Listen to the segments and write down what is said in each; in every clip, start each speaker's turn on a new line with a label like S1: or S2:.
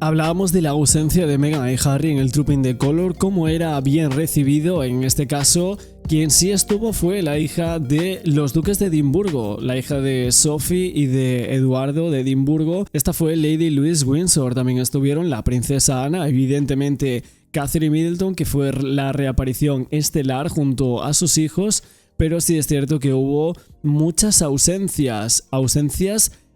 S1: Hablábamos de la ausencia de Meghan y Harry en el Trooping the Colour, cómo era bien recibido. En este caso, quien sí estuvo fue la hija de los duques de Edimburgo, la hija de Sophie y de Eduardo de Edimburgo. Esta fue Lady Louise Windsor. También estuvieron la princesa Ana, evidentemente Catherine Middleton, que fue la reaparición estelar junto a sus hijos, pero sí es cierto que hubo muchas ausencias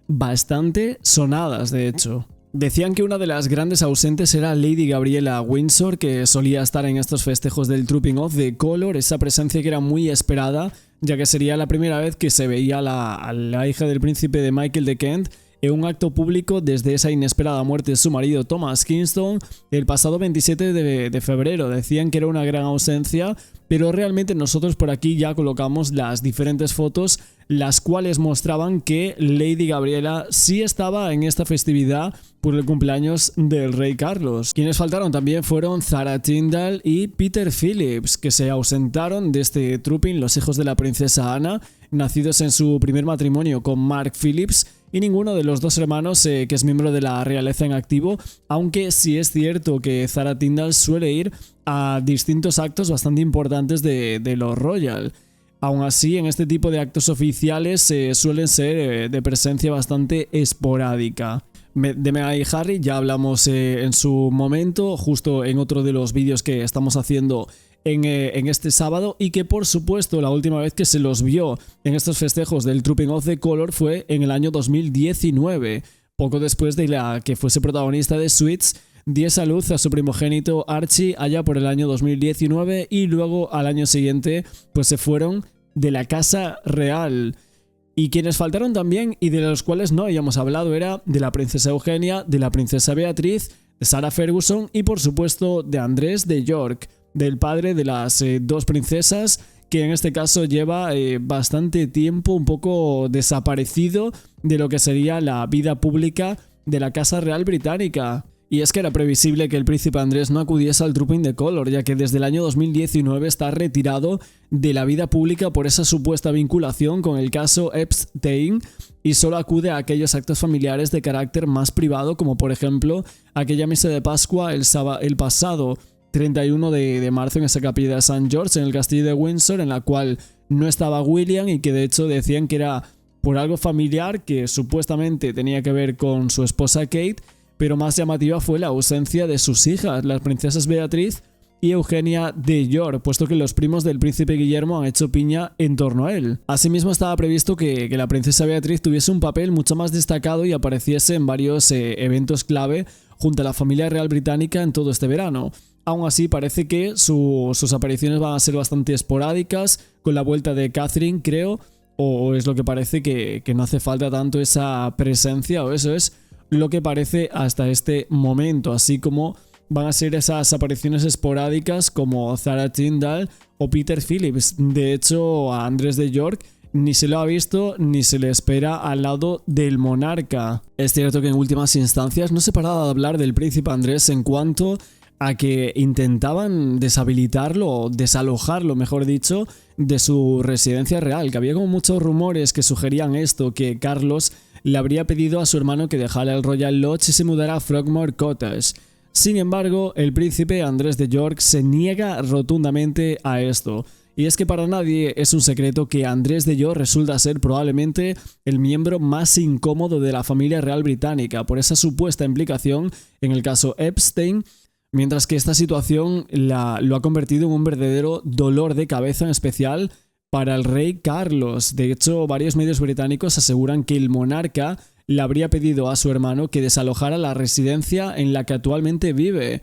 S1: bastante sonadas, de hecho. Decían que una de las grandes ausentes era Lady Gabriella Windsor, que solía estar en estos festejos del Trooping of the Colour, esa presencia que era muy esperada, ya que sería la primera vez que se veía a la hija del príncipe de Michael de Kent en un acto público desde esa inesperada muerte de su marido Thomas Kingston el pasado 27 de febrero. Decían que era una gran ausencia, pero realmente nosotros por aquí ya colocamos las diferentes fotos, las cuales mostraban que Lady Gabriella sí estaba en esta festividad por el cumpleaños del rey Carlos. Quienes faltaron también fueron Zara Tindall y Peter Phillips, que se ausentaron de este trooping, los hijos de la princesa Ana, nacidos en su primer matrimonio con Mark Phillips, y ninguno de los dos hermanos que es miembro de la realeza en activo, aunque sí es cierto que Zara Tindall suele ir a distintos actos bastante importantes de los Royal. Aún así, en este tipo de actos oficiales suelen ser de presencia bastante esporádica. De Meghan y Harry ya hablamos en su momento, justo en otro de los vídeos que estamos haciendo en este sábado, y que por supuesto la última vez que se los vio en estos festejos del Trooping of the Colour fue en el año 2019, poco después de la que fuese protagonista de Suits, diese a luz a su primogénito Archie allá por el año 2019, y luego al año siguiente pues se fueron de la casa real. Y quienes faltaron también y de los cuales no habíamos hablado era de la princesa Eugenia, de la princesa Beatriz, de Sarah Ferguson y por supuesto de Andrés de York, del padre de las dos princesas, que en este caso lleva bastante tiempo un poco desaparecido de lo que sería la vida pública de la Casa Real Británica. Y es que era previsible que el príncipe Andrés no acudiese al Trooping the Colour, ya que desde el año 2019 está retirado de la vida pública por esa supuesta vinculación con el caso Epstein y solo acude a aquellos actos familiares de carácter más privado, como por ejemplo aquella misa de Pascua el pasado 31 de marzo en esa capilla de St. George en el castillo de Windsor, en la cual no estaba William y que de hecho decían que era por algo familiar que supuestamente tenía que ver con su esposa Kate, pero más llamativa fue la ausencia de sus hijas, las princesas Beatriz y Eugenia de York, puesto que los primos del príncipe Guillermo han hecho piña en torno a él. Asimismo estaba previsto que la princesa Beatriz tuviese un papel mucho más destacado y apareciese en varios eventos clave junto a la familia real británica en todo este verano. Aún así parece que sus apariciones van a ser bastante esporádicas, con la vuelta de Catherine creo, o es lo que parece que no hace falta tanto esa presencia, o eso es lo que parece hasta este momento, así como van a ser esas apariciones esporádicas como Zara Tindall o Peter Phillips. De hecho, a Andrés de York ni se lo ha visto ni se le espera al lado del monarca. Es cierto que en últimas instancias no se paraba de hablar del príncipe Andrés en cuanto a que intentaban deshabilitarlo o desalojarlo, mejor dicho, de su residencia real, que había como muchos rumores que sugerían esto, que Carlos le habría pedido a su hermano que dejara el Royal Lodge y se mudara a Frogmore Cottage. Sin embargo, el príncipe Andrés de York se niega rotundamente a esto. Y es que para nadie es un secreto que Andrés de York resulta ser probablemente el miembro más incómodo de la familia real británica por esa supuesta implicación en el caso Epstein, mientras que esta situación lo ha convertido en un verdadero dolor de cabeza, en especial para el rey Carlos. De hecho, varios medios británicos aseguran que el monarca le habría pedido a su hermano que desalojara la residencia en la que actualmente vive.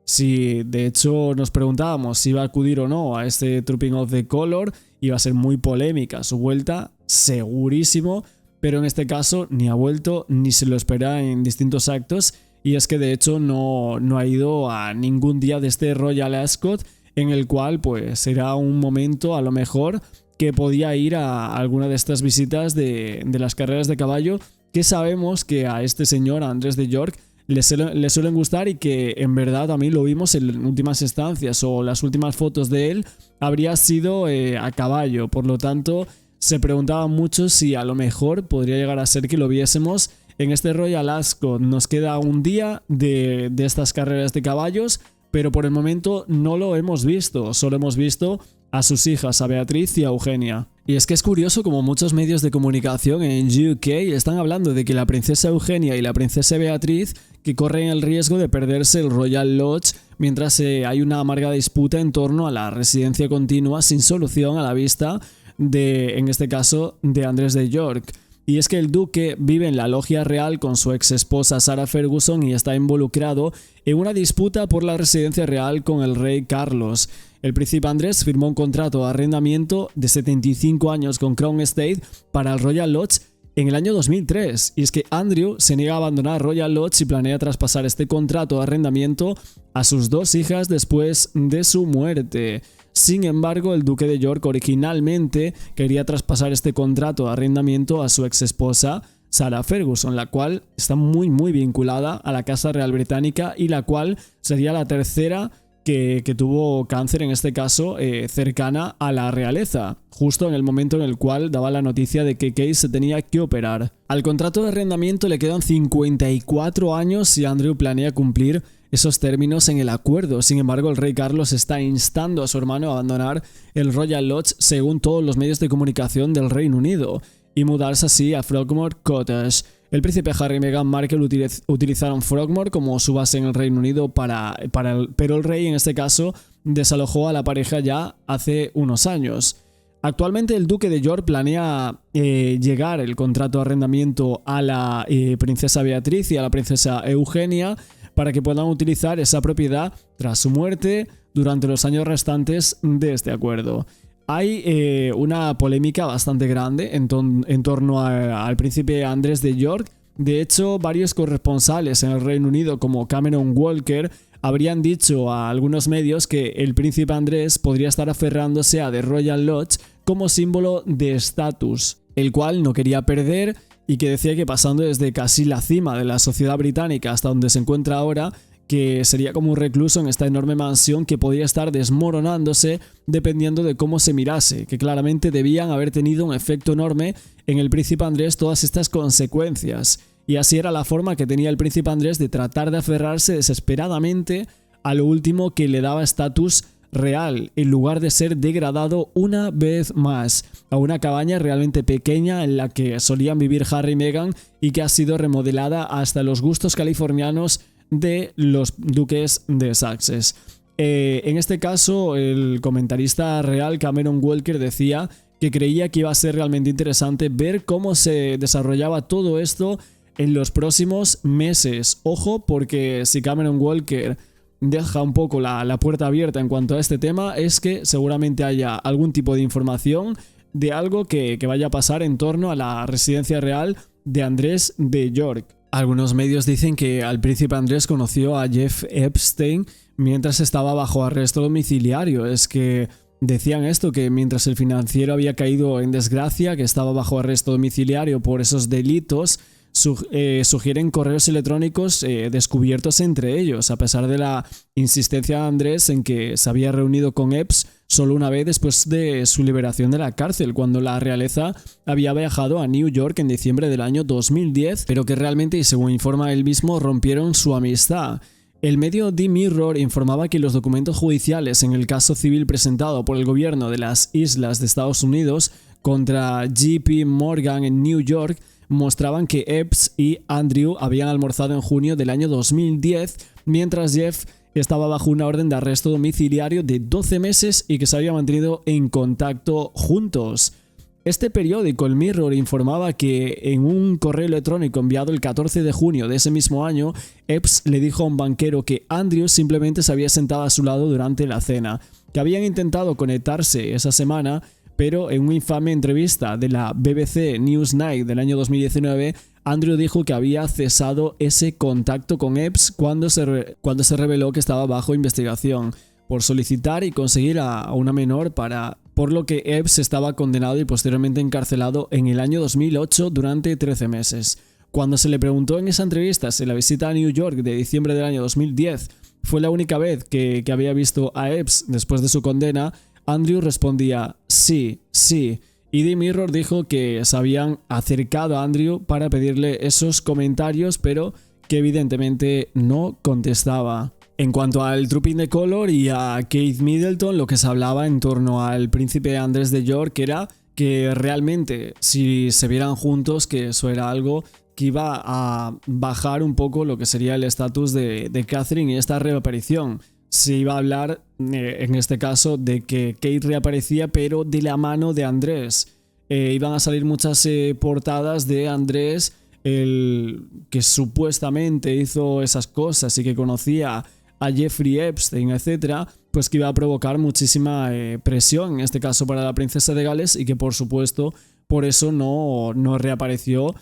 S1: Si de hecho nos preguntábamos si iba a acudir o no a este Trooping of the Colour, iba a ser muy polémica su vuelta, segurísimo, pero en este caso ni ha vuelto ni se lo espera en distintos actos, y es que de hecho no ha ido a ningún día de este Royal Ascot, en el cual pues será un momento a lo mejor que podía ir a alguna de estas visitas de las carreras de caballo, que sabemos que a este señor, a Andrés de York, le suelen gustar, y que en verdad a mí lo vimos en últimas instancias, o las últimas fotos de él habría sido a caballo. Por lo tanto, se preguntaba mucho si a lo mejor podría llegar a ser que lo viésemos En este Royal Ascot nos queda un día de estas carreras de caballos, pero por el momento no lo hemos visto, solo hemos visto a sus hijas, a Beatriz y a Eugenia. Y es que es curioso como muchos medios de comunicación en UK están hablando de que la princesa Eugenia y la princesa Beatriz que corren el riesgo de perderse el Royal Lodge mientras hay una amarga disputa en torno a la residencia continua sin solución a la vista de, en este caso, de Andrés de York. Y es que el duque vive en la logia real con su ex esposa Sarah Ferguson y está involucrado en una disputa por la residencia real con el rey Carlos. El príncipe Andrés firmó un contrato de arrendamiento de 75 años con Crown Estate para el Royal Lodge en el año 2003, y es que Andrew se niega a abandonar Royal Lodge y planea traspasar este contrato de arrendamiento a sus dos hijas después de su muerte. Sin embargo, el duque de York originalmente quería traspasar este contrato de arrendamiento a su ex esposa Sarah Ferguson, la cual está muy vinculada a la Casa Real Británica y la cual sería la tercera que tuvo cáncer, en este caso cercana a la realeza, justo en el momento en el cual daba la noticia de que Kate se tenía que operar. Al contrato de arrendamiento le quedan 54 años y Andrew planea cumplir esos términos en el acuerdo. Sin embargo, el rey Carlos está instando a su hermano a abandonar el Royal Lodge según todos los medios de comunicación del Reino Unido y mudarse así a Frogmore Cottage. El príncipe Harry y Meghan Markle utilizaron Frogmore como su base en el Reino Unido pero el rey en este caso desalojó a la pareja ya hace unos años. Actualmente el duque de York planea llegar el contrato de arrendamiento a la princesa Beatriz y a la princesa Eugenia para que puedan utilizar esa propiedad tras su muerte durante los años restantes de este acuerdo. Hay una polémica bastante grande en torno al príncipe Andrés de York. De hecho, varios corresponsales en el Reino Unido, como Cameron Walker, habrían dicho a algunos medios que el príncipe Andrés podría estar aferrándose a The Royal Lodge como símbolo de estatus, el cual no quería perder y que decía que pasando desde casi la cima de la sociedad británica hasta donde se encuentra ahora, que sería como un recluso en esta enorme mansión que podría estar desmoronándose dependiendo de cómo se mirase, que claramente debían haber tenido un efecto enorme en el príncipe Andrés todas estas consecuencias. Y así era la forma que tenía el príncipe Andrés de tratar de aferrarse desesperadamente a lo último que le daba estatus real, en lugar de ser degradado una vez más a una cabaña realmente pequeña en la que solían vivir Harry y Meghan y que ha sido remodelada hasta los gustos californianos de los duques de Sussex. En este caso, el comentarista real Cameron Walker decía que creía que iba a ser realmente interesante ver cómo se desarrollaba todo esto en los próximos meses. Ojo, porque si Cameron Walker deja un poco la puerta abierta en cuanto a este tema, es que seguramente haya algún tipo de información de algo que vaya a pasar en torno a la residencia real de Andrés de York. Algunos medios dicen que al príncipe Andrés conoció a Jeff Epstein mientras estaba bajo arresto domiciliario. Es que decían esto, que mientras el financiero había caído en desgracia, que estaba bajo arresto domiciliario por esos delitos, sugieren correos electrónicos descubiertos entre ellos, a pesar de la insistencia de Andrés en que se había reunido con Epps solo una vez después de su liberación de la cárcel, cuando la realeza había viajado a New York en diciembre del año 2010, pero que realmente, y según informa él mismo, rompieron su amistad. El medio The Mirror informaba que los documentos judiciales en el caso civil presentado por el gobierno de las Islas de Estados Unidos contra JP Morgan en New York mostraban que Epps y Andrew habían almorzado en junio del año 2010, mientras Jeff estaba bajo una orden de arresto domiciliario de 12 meses y que se había mantenido en contacto juntos. Este periódico, el Mirror, informaba que en un correo electrónico enviado el 14 de junio de ese mismo año, Epps le dijo a un banquero que Andrew simplemente se había sentado a su lado durante la cena, que habían intentado conectarse esa semana, pero en una infame entrevista de la BBC Newsnight del año 2019, Andrew dijo que había cesado ese contacto con Epps cuando se reveló que estaba bajo investigación por solicitar y conseguir a una menor por lo que Epps estaba condenado y posteriormente encarcelado en el año 2008 durante 13 meses. Cuando se le preguntó en esa entrevista si la visita a New York de diciembre del año 2010 fue la única vez que había visto a Epps después de su condena, Andrew respondía sí, Y The Mirror dijo que se habían acercado a Andrew para pedirle esos comentarios, pero que evidentemente no contestaba. En cuanto al Trooping de Color y a Kate Middleton, lo que se hablaba en torno al príncipe Andrés de York era que realmente si se vieran juntos, que eso era algo que iba a bajar un poco lo que sería el estatus de Catherine y esta reaparición. Se iba a hablar, en este caso, de que Kate reaparecía, pero de la mano de Andrés. Iban a salir muchas portadas de Andrés, el que supuestamente hizo esas cosas y que conocía a Jeffrey Epstein, etcétera, pues que iba a provocar muchísima presión, en este caso para la princesa de Gales, y que por supuesto por eso no reapareció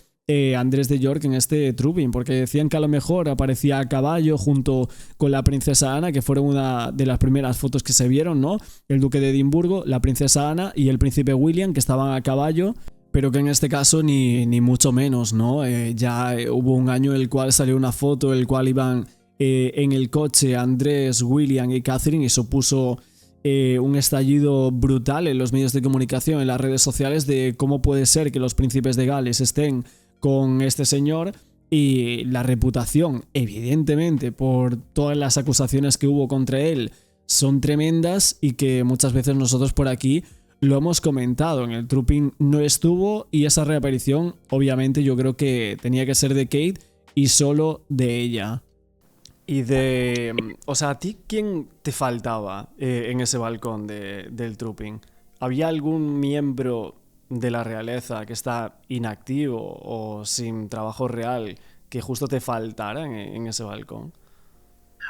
S1: Andrés de York en este Trooping, porque decían que a lo mejor aparecía a caballo junto con la princesa Ana, que fueron una de las primeras fotos que se vieron, ¿no? El duque de Edimburgo, la princesa Ana y el príncipe William, que estaban a caballo, pero que en este caso ni mucho menos, ¿no? Ya hubo un año en el cual salió una foto en el cual iban en el coche Andrés, William y Catherine, y supuso un estallido brutal en los medios de comunicación, en las redes sociales, de cómo puede ser que los príncipes de Gales estén con este señor, y la reputación, evidentemente, por todas las acusaciones que hubo contra él, son tremendas, y que muchas veces nosotros por aquí lo hemos comentado. En el Trooping no estuvo, y esa reaparición obviamente yo creo que tenía que ser de Kate y solo de ella. Y o sea, ¿a ti quién te faltaba en ese balcón del Trooping? ¿Había algún miembro de la realeza que está inactivo o sin trabajo real que justo te faltara en ese balcón?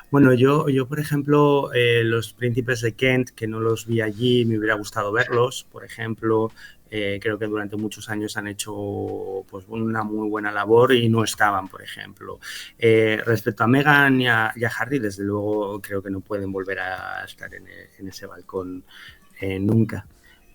S2: Bueno, yo por ejemplo, los príncipes de Kent, que no los vi allí, me hubiera gustado verlos. Por ejemplo, creo que durante muchos años han hecho pues una muy buena labor y no estaban, por ejemplo. Respecto a Meghan y a Harry, desde luego creo que no pueden volver a estar en ese balcón nunca.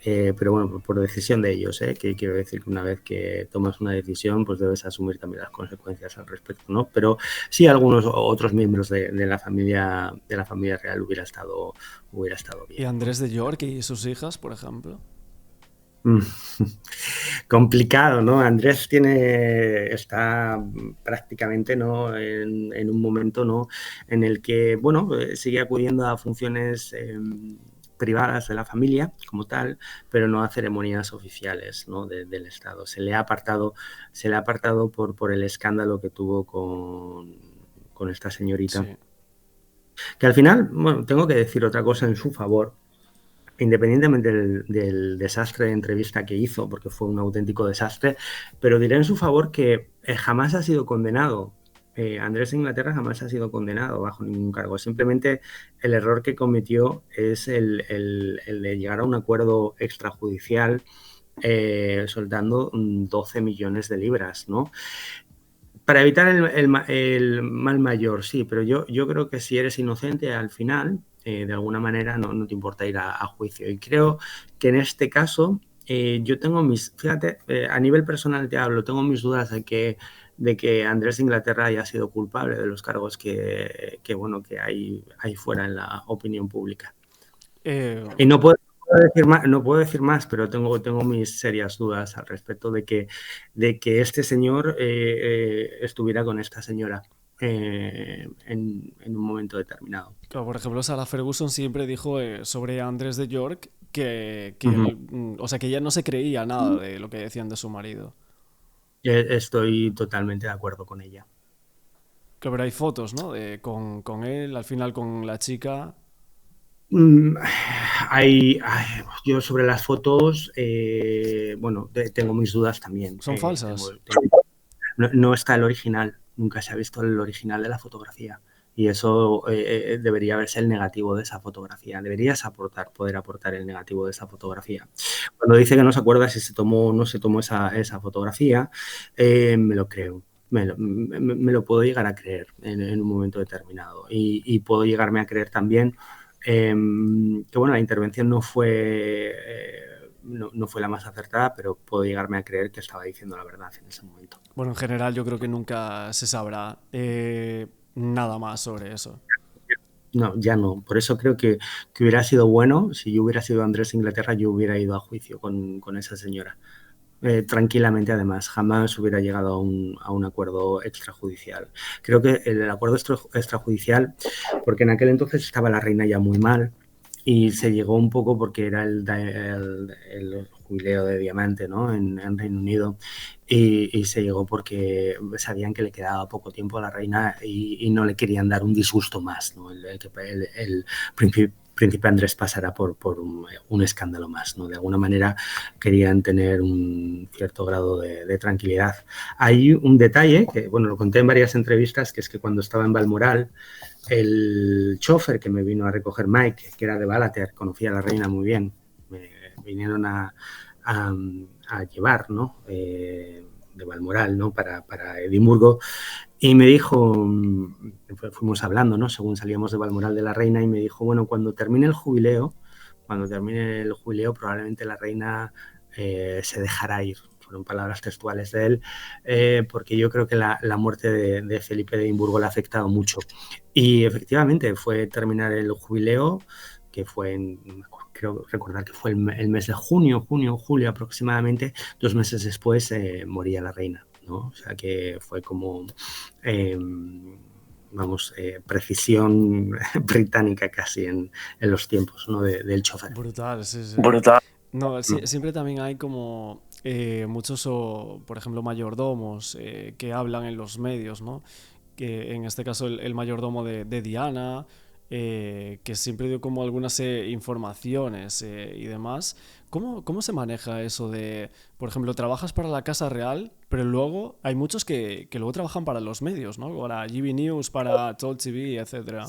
S2: Pero bueno, por decisión de ellos, que quiero decir que una vez que tomas una decisión, pues debes asumir también las consecuencias al respecto, ¿no? Pero sí, algunos otros miembros de la familia real hubiera estado
S1: ¿Y
S2: bien, ¿no?
S1: Andrés de York y sus hijas, por ejemplo?
S2: Mm. Complicado, ¿no? Andrés está prácticamente, ¿no? En un momento, ¿no? En el que, bueno, sigue acudiendo a funciones privadas de la familia como tal, pero no a ceremonias oficiales, ¿no? Del Estado. Se le ha apartado por el escándalo que tuvo con esta señorita.
S1: Sí.
S2: Que al final, bueno, tengo que decir otra cosa en su favor. Independientemente del desastre de entrevista que hizo, porque fue un auténtico desastre, pero diré en su favor que jamás ha sido condenado. Andrés de Inglaterra jamás ha sido condenado bajo ningún cargo. Simplemente el error que cometió es el de llegar a un acuerdo extrajudicial soltando 12 millones de libras, ¿no? Para evitar el mal mayor, sí, pero yo creo que si eres inocente al final, de alguna manera no te importa ir a juicio. Y creo que en este caso yo tengo fíjate, a nivel personal te hablo, tengo mis dudas de que Andrés de Inglaterra haya sido culpable de los cargos bueno, que hay fuera en la opinión pública.
S1: Eh,
S2: Y no puedo decir más, pero tengo mis serias dudas al respecto de que este señor estuviera con esta señora en un momento determinado.
S1: Claro, por ejemplo, Sarah Ferguson siempre dijo sobre Andrés de York que
S2: Ujú.
S1: él, o sea, que ella no se creía nada de lo que decían de su marido.
S2: Estoy totalmente de acuerdo con ella.
S1: Claro, pero hay fotos, ¿no? Con él, al final con la chica.
S2: Mm, yo sobre las fotos, bueno, tengo mis dudas también.
S1: ¿Son falsas?
S2: No está el original, nunca se ha visto el original de la fotografía. Y eso debería verse el negativo de esa fotografía. Deberías poder aportar el negativo de esa fotografía. Cuando dice que no se acuerda si se tomó o no se tomó esa fotografía, me lo creo. Me lo puedo llegar a creer en un momento determinado. Y puedo llegarme a creer también que bueno, la intervención no fue la más acertada, pero puedo llegarme a creer que estaba diciendo la verdad en ese momento.
S1: Bueno, en general yo creo que nunca se sabrá nada más sobre eso.
S2: no, ya no. Por eso creo que hubiera sido bueno, si yo hubiera sido Andrés Inglaterra, yo hubiera ido a juicio con esa señora. Tranquilamente, además, jamás hubiera llegado a un acuerdo extrajudicial. Creo que el acuerdo extrajudicial, porque en aquel entonces estaba la reina ya muy mal y se llegó un poco porque era el jubileo de diamante, ¿no? en Reino Unido, y se llegó porque sabían que le quedaba poco tiempo a la reina y no le querían dar un disgusto más, ¿no? El príncipe Andrés pasará por un escándalo más, ¿no? De alguna manera querían tener un cierto grado de tranquilidad. Hay un detalle que, bueno, lo conté en varias entrevistas, que es que cuando estaba en Balmoral, el chofer que me vino a recoger, Mike, que era de Ballater, conocía a la reina muy bien, me vinieron a llevar, ¿no? De Balmoral, ¿no? Para Edimburgo, y me dijo, fuimos hablando, ¿no? Según salíamos de Balmoral de la reina, y me dijo, bueno, cuando termine el jubileo, probablemente la reina se dejará ir. Fueron palabras textuales de él, porque yo creo que la muerte de Felipe de Edimburgo le ha afectado mucho. Y efectivamente fue terminar el jubileo, que fue creo recordar que fue el mes de junio, julio aproximadamente. 2 meses después moría la reina, ¿no? O sea que fue como, precisión británica casi en los tiempos, ¿no? del chofer.
S1: Brutal, sí, sí.
S2: Brutal.
S1: No, siempre también hay como muchos, por ejemplo, mayordomos que hablan en los medios, ¿no? Que en este caso el mayordomo de Diana, que siempre dio como algunas informaciones y demás. ¿Cómo se maneja eso de, por ejemplo, trabajas para la Casa Real, pero luego hay muchos que luego trabajan para los medios, ¿no? Para GB News, para Talk TV, etcétera?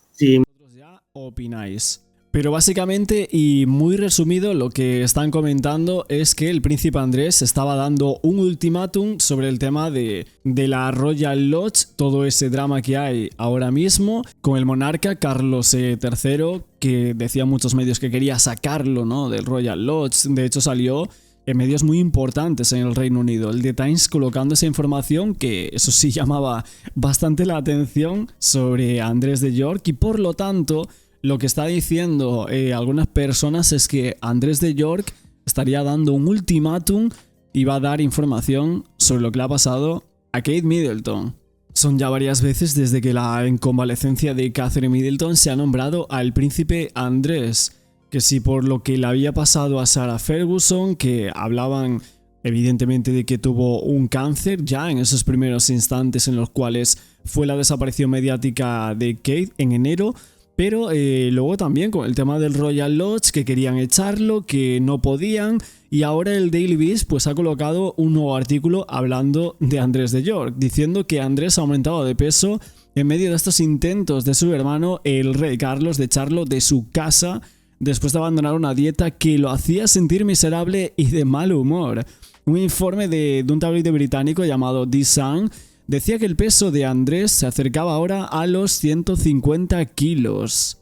S2: Sí.
S1: Vosotros ya opináis. Pero básicamente, y muy resumido, lo que están comentando es que el príncipe Andrés estaba dando un ultimátum sobre el tema de la Royal Lodge, todo ese drama que hay ahora mismo con el monarca Carlos III, que decían muchos medios que quería sacarlo, ¿no?, del Royal Lodge. De hecho salió en medios muy importantes en el Reino Unido, el The Times, colocando esa información que eso sí llamaba bastante la atención sobre Andrés de York, y por lo tanto lo que está diciendo algunas personas es que Andrés de York estaría dando un ultimátum y va a dar información sobre lo que le ha pasado a Kate Middleton. Son ya varias veces desde que la convalecencia de Catherine Middleton se ha nombrado al príncipe Andrés, que si por lo que le había pasado a Sarah Ferguson, que hablaban evidentemente de que tuvo un cáncer ya en esos primeros instantes en los cuales fue la desaparición mediática de Kate en enero. Pero luego también con el tema del Royal Lodge, que querían echarlo, que no podían, y ahora el Daily Beast pues ha colocado un nuevo artículo hablando de Andrés de York, diciendo que Andrés ha aumentado de peso en medio de estos intentos de su hermano, el rey Carlos, de echarlo de su casa después de abandonar una dieta que lo hacía sentir miserable y de mal humor. Un informe de un tabloide británico llamado The Sun decía que el peso de Andrés se acercaba ahora a los 150 kilos.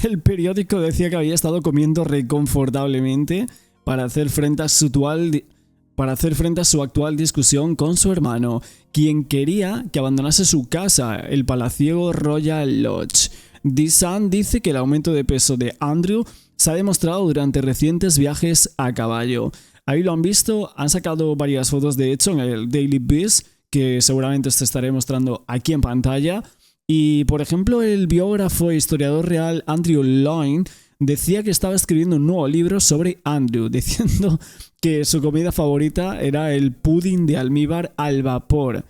S1: El periódico decía que había estado comiendo reconfortablemente para hacer frente a su actual discusión con su hermano, quien quería que abandonase su casa, el palaciego Royal Lodge. The Sun dice que el aumento de peso de Andrew se ha demostrado durante recientes viajes a caballo. Ahí lo han visto, han sacado varias fotos de hecho en el Daily Beast, que seguramente os estaré mostrando aquí en pantalla. Y por ejemplo el biógrafo e historiador real Andrew Loyne decía que estaba escribiendo un nuevo libro sobre Andrew, diciendo que su comida favorita era el pudding de almíbar al vapor,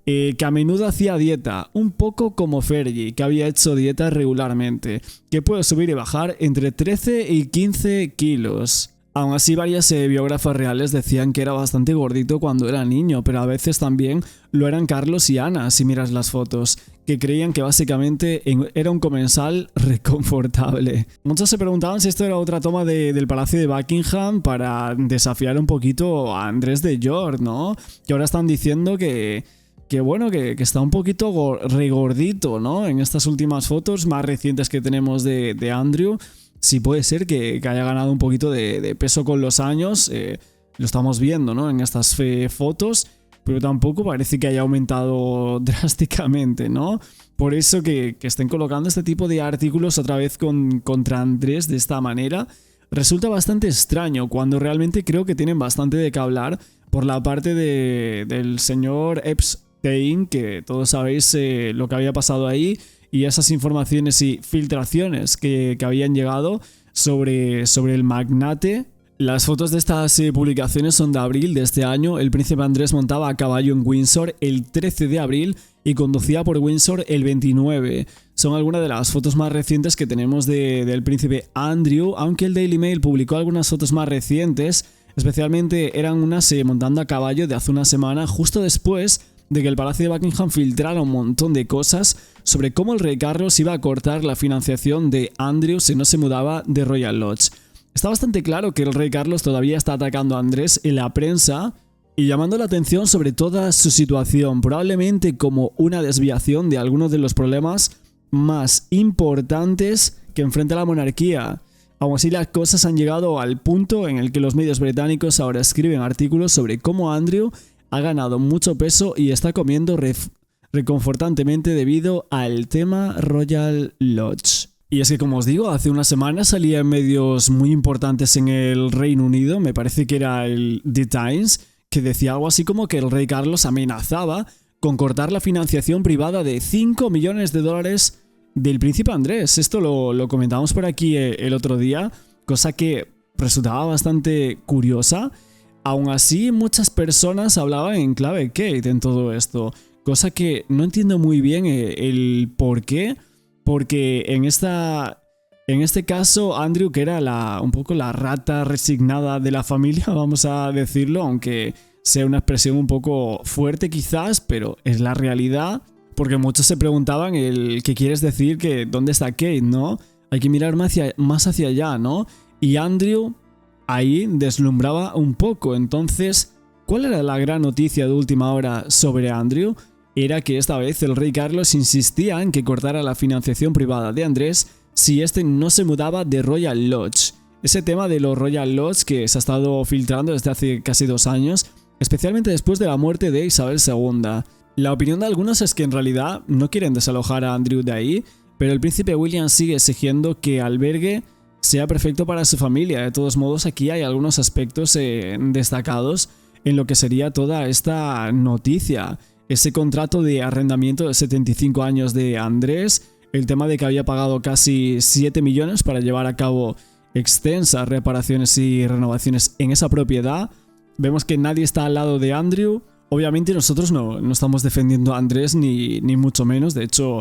S1: que a menudo hacía dieta, un poco como Fergie, que había hecho dieta regularmente, que puede subir y bajar entre 13 y 15 kilos. Aún así, varias biógrafas reales decían que era bastante gordito cuando era niño, pero a veces también lo eran Carlos y Ana, si miras las fotos, que creían que básicamente era un comensal reconfortable. Muchos se preguntaban si esto era otra toma del Palacio de Buckingham para desafiar un poquito a Andrés de York, ¿no? Que ahora están diciendo que está un poquito regordito, ¿no? En estas últimas fotos más recientes que tenemos de Andrew. Sí puede ser que haya ganado un poquito de peso con los años, lo estamos viendo, ¿no?, en estas fotos, pero tampoco parece que haya aumentado drásticamente, ¿no? Por eso que estén colocando este tipo de artículos otra vez contra Andrés de esta manera resulta bastante extraño, cuando realmente creo que tienen bastante de qué hablar por la parte del señor Epstein, que todos sabéis lo que había pasado ahí y esas informaciones y filtraciones que habían llegado sobre el magnate. Las fotos de estas publicaciones son de abril de este año. El príncipe Andrés montaba a caballo en Windsor el 13 de abril y conducía por Windsor el 29. Son algunas de las fotos más recientes que tenemos del príncipe Andrew, aunque el Daily Mail publicó algunas fotos más recientes, especialmente eran unas montando a caballo de hace una semana, justo después de que el Palacio de Buckingham filtrara un montón de cosas sobre cómo el rey Carlos iba a cortar la financiación de Andrew si no se mudaba de Royal Lodge. Está bastante claro que el rey Carlos todavía está atacando a Andrés en la prensa y llamando la atención sobre toda su situación, probablemente como una desviación de algunos de los problemas más importantes que enfrenta la monarquía. Aún así, las cosas han llegado al punto en el que los medios británicos ahora escriben artículos sobre cómo Andrew ha ganado mucho peso y está comiendo reconfortantemente debido al tema Royal Lodge. Y es que, como os digo, hace una semana salía en medios muy importantes en el Reino Unido, me parece que era el The Times, que decía algo así como que el rey Carlos amenazaba con cortar la financiación privada de $5 millones del príncipe Andrés. Esto lo comentábamos por aquí el otro día, cosa que resultaba bastante curiosa. Aún así, muchas personas hablaban en clave Kate en todo esto, cosa que no entiendo muy bien el por qué. Porque en este caso, Andrew, que era un poco la rata resignada de la familia, vamos a decirlo, aunque sea una expresión un poco fuerte quizás, pero es la realidad, porque muchos se preguntaban ¿qué quieres decir? Que ¿dónde está Kate, no? Hay que mirar más hacia allá, ¿no? Y Andrew ahí deslumbraba un poco. Entonces, ¿cuál era la gran noticia de última hora sobre Andrew? Era que esta vez el rey Carlos insistía en que cortara la financiación privada de Andrés si este no se mudaba de Royal Lodge. Ese tema de los Royal Lodge que se ha estado filtrando desde hace casi 2 años, especialmente después de la muerte de Isabel II. La opinión de algunos es que en realidad no quieren desalojar a Andrew de ahí, pero el príncipe William sigue exigiendo que el albergue sea perfecto para su familia. De todos modos, aquí hay algunos aspectos destacados en lo que sería toda esta noticia. Ese contrato de arrendamiento de 75 años de Andrés, el tema de que había pagado casi 7 millones para llevar a cabo extensas reparaciones y renovaciones en esa propiedad. Vemos que nadie está al lado de Andrew. Obviamente nosotros no estamos defendiendo a Andrés ni mucho menos. De hecho,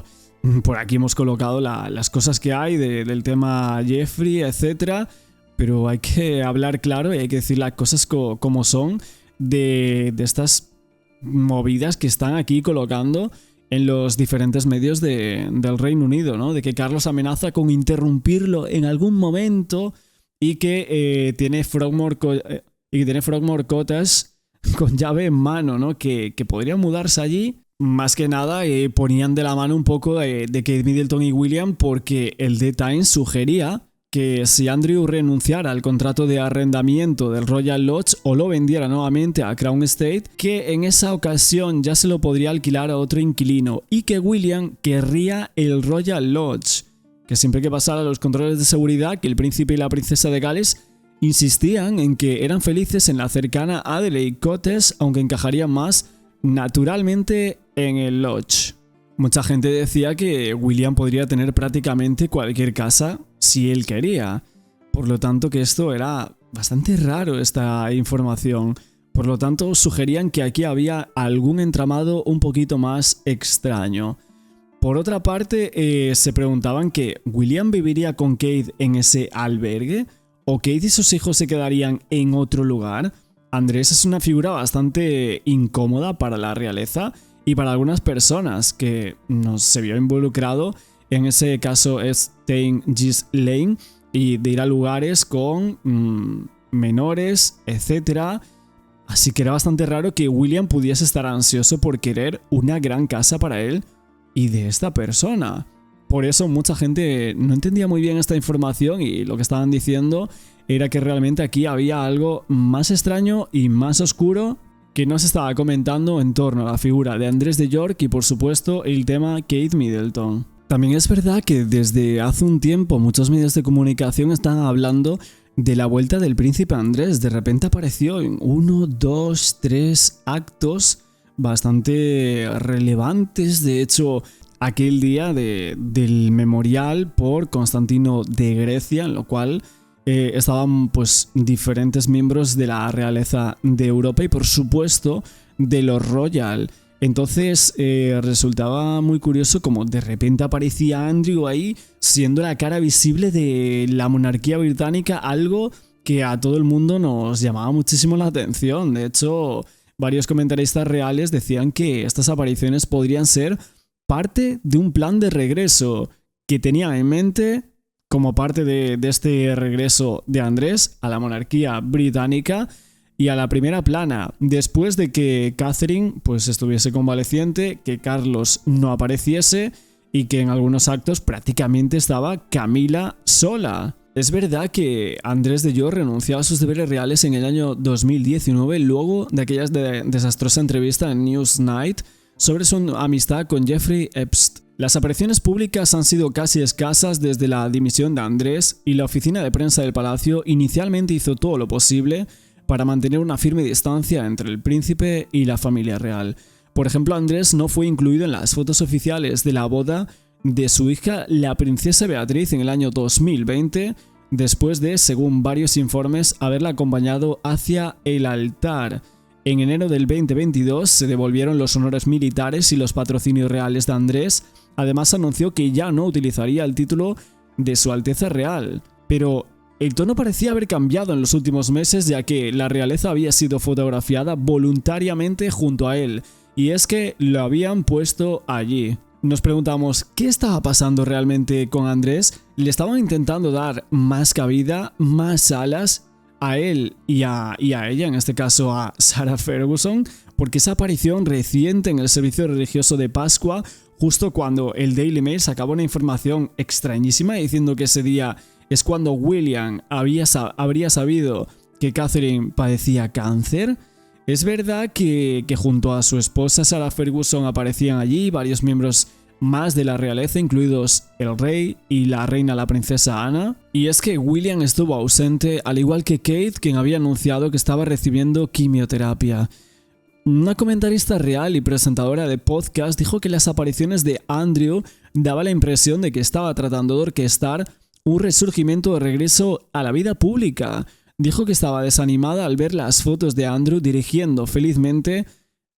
S1: por aquí hemos colocado las cosas que hay del tema Jeffrey, etc. Pero hay que hablar claro y hay que decir las cosas como son de estas movidas que están aquí colocando en los diferentes medios del Reino Unido, ¿no? De que Carlos amenaza con interrumpirlo en algún momento y que tiene Frogmore Cottage con llave en mano, ¿no? Que podrían mudarse allí. Más que nada ponían de la mano un poco de Kate Middleton y William, porque el The Times sugería que si Andrew renunciara al contrato de arrendamiento del Royal Lodge o lo vendiera nuevamente a Crown Estate, que en esa ocasión ya se lo podría alquilar a otro inquilino y que William querría el Royal Lodge, que siempre que pasara los controles de seguridad, que el príncipe y la princesa de Gales insistían en que eran felices en la cercana Adelaide Cottage, aunque encajarían más naturalmente en el Lodge. Mucha gente decía que William podría tener prácticamente cualquier casa si él quería. Por lo tanto, que esto era bastante raro, esta información. Por lo tanto, sugerían que aquí había algún entramado un poquito más extraño. Por otra parte, se preguntaban que ¿William viviría con Kate en ese albergue? ¿O Kate y sus hijos se quedarían en otro lugar? Andrés es una figura bastante incómoda para la realeza y para algunas personas que se vio involucrado en ese caso St. Giles Lane y de ir a lugares con menores, etc. Así que era bastante raro que William pudiese estar ansioso por querer una gran casa para él y de esta persona. Por eso mucha gente no entendía muy bien esta información y lo que estaban diciendo era que realmente aquí había algo más extraño y más oscuro que no se estaba comentando en torno a la figura de Andrés de York y por supuesto el tema Kate Middleton. También es verdad que desde hace un tiempo muchos medios de comunicación están hablando de la vuelta del príncipe Andrés. De repente apareció en 1, 2, 3 actos bastante relevantes. De hecho, aquel día del memorial por Constantino de Grecia, en lo cual estaban pues diferentes miembros de la realeza de Europa y por supuesto de los Royal. Entonces resultaba muy curioso como de repente aparecía Andrew ahí siendo la cara visible de la monarquía británica, algo que a todo el mundo nos llamaba muchísimo la atención. De hecho, varios comentaristas reales decían que estas apariciones podrían ser parte de un plan de regreso que tenían en mente como parte de este regreso de Andrés a la monarquía británica y a la primera plana, después de que Catherine pues estuviese convaleciente, que Carlos no apareciese y que en algunos actos prácticamente estaba Camila sola. Es verdad que Andrés de York renunció a sus deberes reales en el año 2019 luego de aquella desastrosa entrevista en Newsnight sobre su amistad con Jeffrey Epstein. Las apariciones públicas han sido casi escasas desde la dimisión de Andrés y la oficina de prensa del palacio inicialmente hizo todo lo posible para mantener una firme distancia entre el príncipe y la familia real. Por ejemplo, Andrés no fue incluido en las fotos oficiales de la boda de su hija, la princesa Beatriz, en el año 2020, después de, según varios informes, haberla acompañado hacia el altar. En enero del 2022 se devolvieron los honores militares y los patrocinios reales de Andrés. Además anunció que ya no utilizaría el título de Su Alteza Real. Pero el tono parecía haber cambiado en los últimos meses, ya que la realeza había sido fotografiada voluntariamente junto a él. Y es que lo habían puesto allí. Nos preguntamos, ¿qué estaba pasando realmente con Andrés? ¿Le estaban intentando dar más cabida, más alas a él y a ella, en este caso a Sarah Ferguson? Porque esa aparición reciente en el servicio religioso de Pascua, justo cuando el Daily Mail sacaba una información extrañísima diciendo que ese día es cuando William habría sabido que Catherine padecía cáncer. Es verdad que junto a su esposa Sarah Ferguson aparecían allí varios miembros más de la realeza, incluidos el rey y la reina, la princesa Ana. Y es que William estuvo ausente, al igual que Kate, quien había anunciado que estaba recibiendo quimioterapia. Una comentarista real y presentadora de podcast dijo que las apariciones de Andrew daba la impresión de que estaba tratando de orquestar un resurgimiento de regreso a la vida pública. Dijo que estaba desanimada al ver las fotos de Andrew dirigiendo felizmente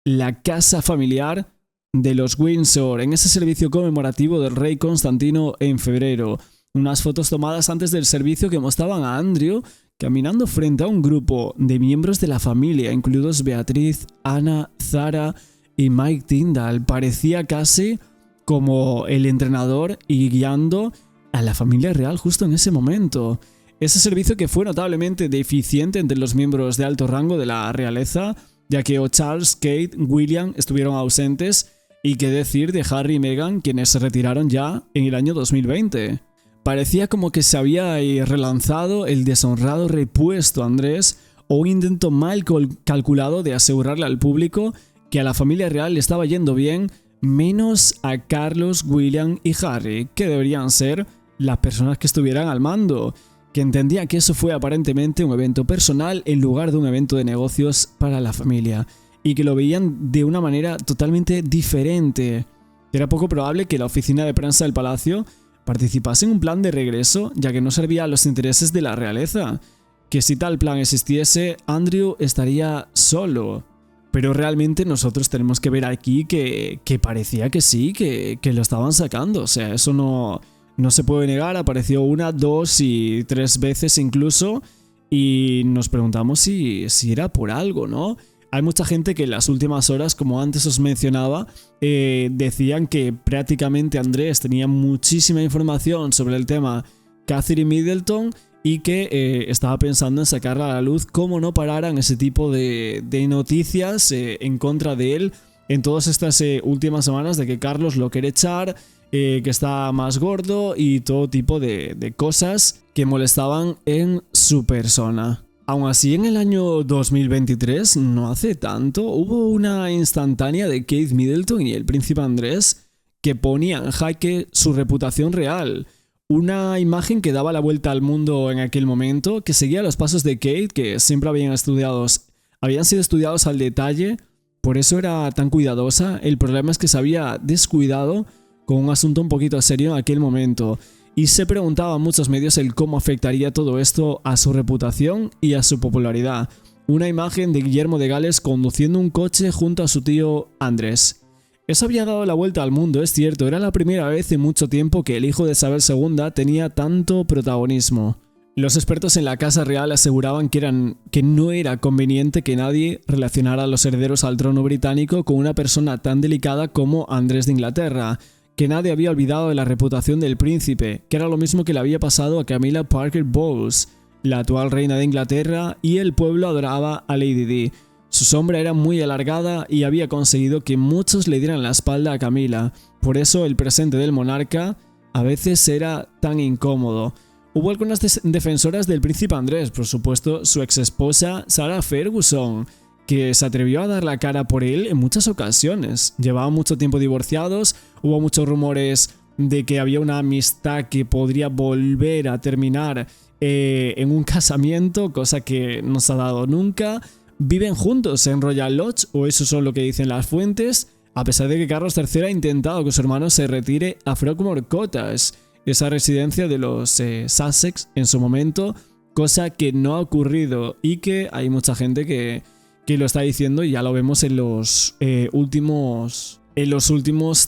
S1: la casa familiar de los Windsor en ese servicio conmemorativo del rey Constantino en febrero. Unas fotos tomadas antes del servicio que mostraban a Andrew caminando frente a un grupo de miembros de la familia, incluidos Beatriz, Ana, Zara y Mike Tyndall. Parecía casi como el entrenador y guiando a la familia real justo en ese momento. Ese servicio que fue notablemente deficiente entre los miembros de alto rango de la realeza, ya que Charles, Kate, William estuvieron ausentes, y qué decir de Harry y Meghan, quienes se retiraron ya en el año 2020. Parecía como que se había relanzado el deshonrado repuesto a Andrés, o un intento mal calculado de asegurarle al público que a la familia real le estaba yendo bien, menos a Carlos, William y Harry, que deberían ser las personas que estuvieran al mando, que entendía que eso fue aparentemente un evento personal en lugar de un evento de negocios para la familia, y que lo veían de una manera totalmente diferente. Era poco probable que la oficina de prensa del palacio participase en un plan de regreso, ya que no servía a los intereses de la realeza, que si tal plan existiese, Andrew estaría solo. Pero realmente nosotros tenemos que ver aquí que parecía que sí, que lo estaban sacando. O sea, eso no se puede negar. Apareció 1, 2 y 3 veces incluso, y nos preguntamos si era por algo, ¿no? Hay mucha gente que en las últimas horas, como antes os mencionaba, decían que prácticamente Andrés tenía muchísima información sobre el tema Catherine Middleton y que estaba pensando en sacarla a la luz, como no pararan ese tipo de noticias en contra de él en todas estas últimas semanas, de que Carlos lo quiere echar, que está más gordo y todo tipo de cosas que molestaban en su persona. Aún así, en el año 2023, no hace tanto, hubo una instantánea de Kate Middleton y el príncipe Andrés que ponía en jaque su reputación real. Una imagen que daba la vuelta al mundo en aquel momento, que seguía los pasos de Kate, que siempre habían sido estudiados al detalle, por eso era tan cuidadosa. El problema es que se había descuidado con un asunto un poquito serio en aquel momento. Y se preguntaban muchos medios el cómo afectaría todo esto a su reputación y a su popularidad. Una imagen de Guillermo de Gales conduciendo un coche junto a su tío Andrés. Eso había dado la vuelta al mundo, es cierto, era la primera vez en mucho tiempo que el hijo de Isabel II tenía tanto protagonismo. Los expertos en la Casa Real aseguraban que no era conveniente que nadie relacionara a los herederos al trono británico con una persona tan delicada como Andrés de Inglaterra, que nadie había olvidado de la reputación del príncipe, que era lo mismo que le había pasado a Camilla Parker Bowles, la actual reina de Inglaterra, y el pueblo adoraba a Lady Di. Su sombra era muy alargada y había conseguido que muchos le dieran la espalda a Camila, por eso el presente del monarca a veces era tan incómodo. Hubo algunas defensoras del príncipe Andrés, por supuesto su exesposa Sarah Ferguson, que se atrevió a dar la cara por él en muchas ocasiones. Llevaban mucho tiempo divorciados, hubo muchos rumores de que había una amistad que podría volver a terminar en un casamiento, cosa que no se ha dado nunca. Viven juntos en Royal Lodge, o eso es lo que dicen las fuentes, a pesar de que Carlos III ha intentado que su hermano se retire a Frogmore Cottage, esa residencia de los Sussex en su momento, cosa que no ha ocurrido y que hay mucha gente que lo está diciendo y ya lo vemos en los últimos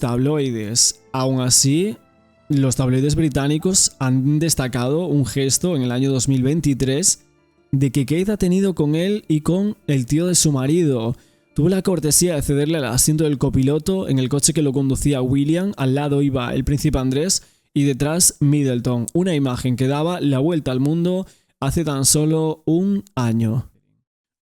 S1: tabloides. Aún así, los tabloides británicos han destacado un gesto en el año 2023 de que Kate ha tenido con él y con el tío de su marido. Tuvo la cortesía de cederle el asiento del copiloto en el coche que lo conducía William, al lado iba el príncipe Andrés y detrás Middleton, una imagen que daba la vuelta al mundo hace tan solo un año.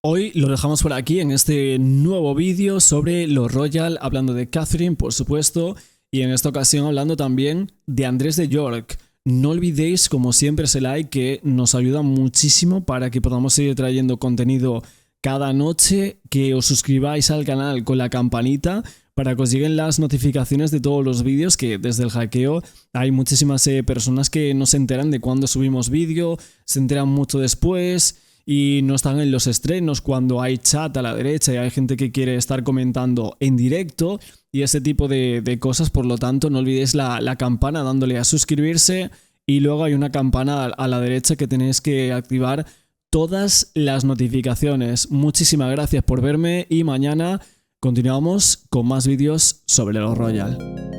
S1: Hoy lo dejamos por aquí en este nuevo vídeo sobre los Royal, hablando de Catherine, por supuesto, y en esta ocasión hablando también de Andrés de York. No olvidéis, como siempre, ese like que nos ayuda muchísimo para que podamos seguir trayendo contenido cada noche, que os suscribáis al canal con la campanita para que os lleguen las notificaciones de todos los vídeos, que desde el hackeo hay muchísimas personas que no se enteran de cuando subimos vídeo, se enteran mucho después y no están en los estrenos cuando hay chat a la derecha y hay gente que quiere estar comentando en directo y ese tipo de cosas. Por lo tanto, no olvidéis la campana dándole a suscribirse, y luego hay una campana a la derecha que tenéis que activar todas las notificaciones. Muchísimas gracias por verme y mañana continuamos con más vídeos sobre los Royal.